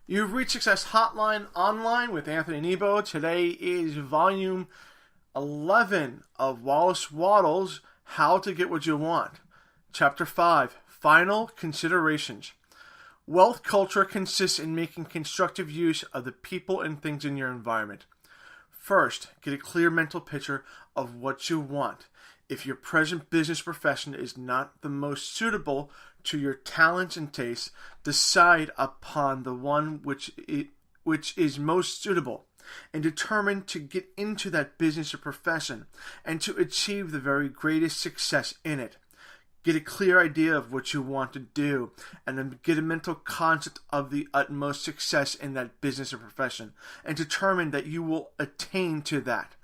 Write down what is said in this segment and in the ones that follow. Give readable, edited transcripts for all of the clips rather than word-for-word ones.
You've reached Success Hotline Online with Anthony Nebo. Today is volume 11 of Wallace, Wattles, How to Get What You Want. Chapter 5, Final Considerations. Wealth culture consists in making constructive use of the people and things in your environment. First, get a clear mental picture of what you want. If your present business profession is not the most suitable to your talents and tastes, decide upon the one which is most suitable and determine to get into that business or profession and to achieve the very greatest success in it. Get a clear idea of what you want to do and then get a mental concept of the utmost success in that business or profession and determine that you will attain to that.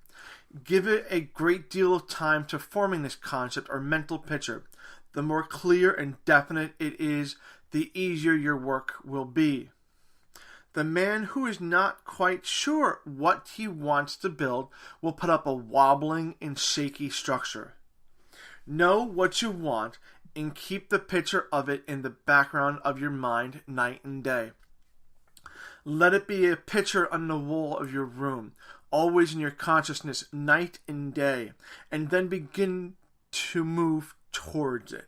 Give it a great deal of time to forming this concept or mental picture. The more clear and definite it is, the easier your work will be. The man who is not quite sure what he wants to build will put up a wobbling and shaky structure. Know what you want and keep the picture of it in the background of your mind night and day. Let it be a picture on the wall of your room, always in your consciousness night and day, and then begin to move towards it.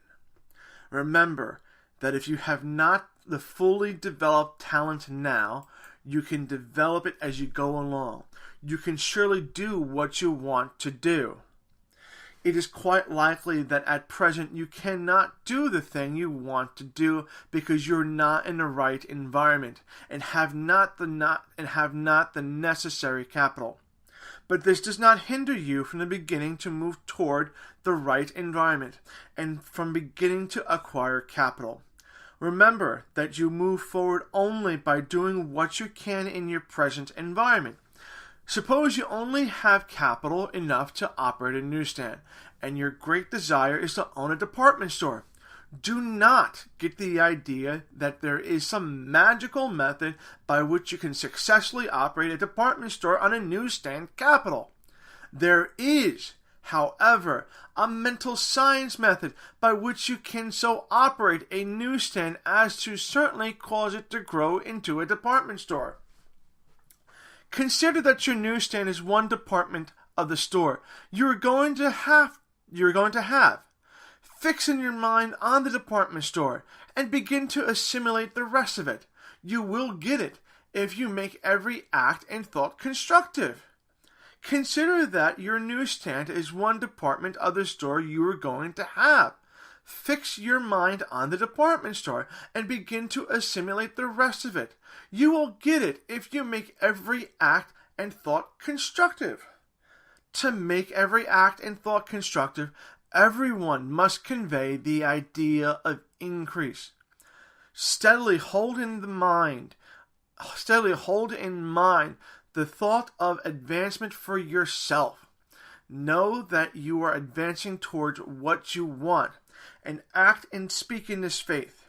Remember that if you have not the fully developed talent now, you can develop it as you go along. You can surely do what you want to do. It is quite likely that at present you cannot do the thing you want to do because you're not in the right environment and have not the necessary capital. But this does not hinder you from the beginning to move toward the right environment and from beginning to acquire capital. Remember that you move forward only by doing what you can in your present environment. Suppose you only have capital enough to operate a newsstand, and your great desire is to own a department store. Do not get the idea that there is some magical method by which you can successfully operate a department store on a newsstand capital. There is, however, a mental science method by which you can so operate a newsstand as to certainly cause it to grow into a department store. Consider that your newsstand is one department of the store you're going to have. Fix in your mind on the department store and begin to assimilate the rest of it. You will get it if you make every act and thought constructive. Consider that your newsstand is one department of the store you are going to have. Fix your mind on the department store and begin to assimilate the rest of it. You will get it if you make every act and thought constructive. To make every act and thought constructive, everyone must convey the idea of increase. Steadily hold in mind the thought of advancement for yourself. Know that you are advancing towards what you want, and act and speak in this faith.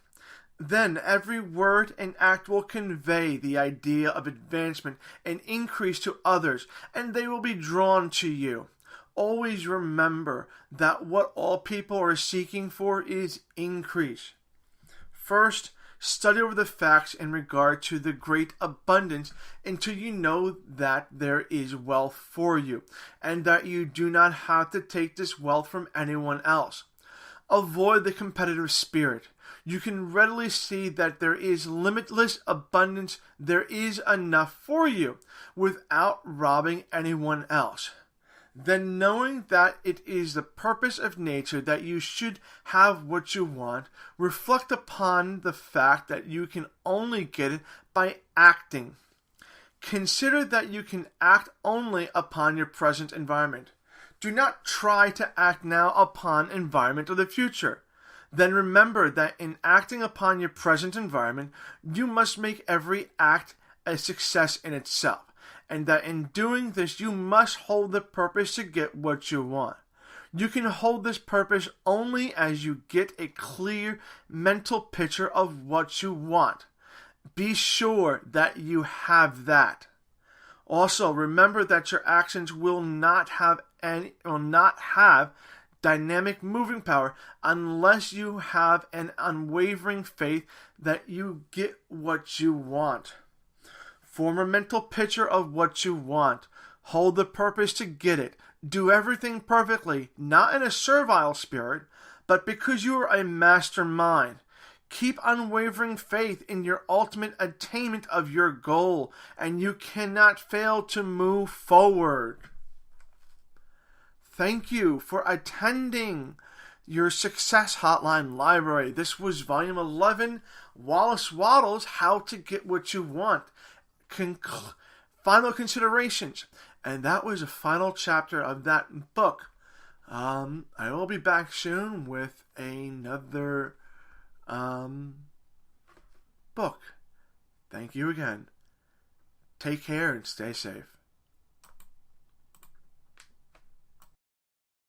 Then every word and act will convey the idea of advancement and increase to others, and they will be drawn to you. Always remember that what all people are seeking for is increase. First, study over the facts in regard to the great abundance until you know that there is wealth for you, and that you do not have to take this wealth from anyone else. Avoid the competitive spirit. You can readily see that there is limitless abundance. There is enough for you without robbing anyone else. Then, knowing that it is the purpose of nature that you should have what you want, reflect upon the fact that you can only get it by acting. Consider that you can act only upon your present environment. Do not try to act now upon environment of the future. Then remember that in acting upon your present environment, you must make every act a success in itself, and that in doing this you must hold the purpose to get what you want. You can hold this purpose only as you get a clear mental picture of what you want. Be sure that you have that. Also, remember that your actions will not have dynamic moving power unless you have an unwavering faith that you get what you want. Form a mental picture of what you want. Hold the purpose to get it. Do everything perfectly, not in a servile spirit, but because you are a mastermind. Keep unwavering faith in your ultimate attainment of your goal, and you cannot fail to move forward. Thank you for attending your Success Hotline Library. This was Volume 11, Wallace Wattles, How to Get What You Want. Final considerations. And that was a final chapter of that book. I will be back soon with another book. Thank you again. Take care and stay safe.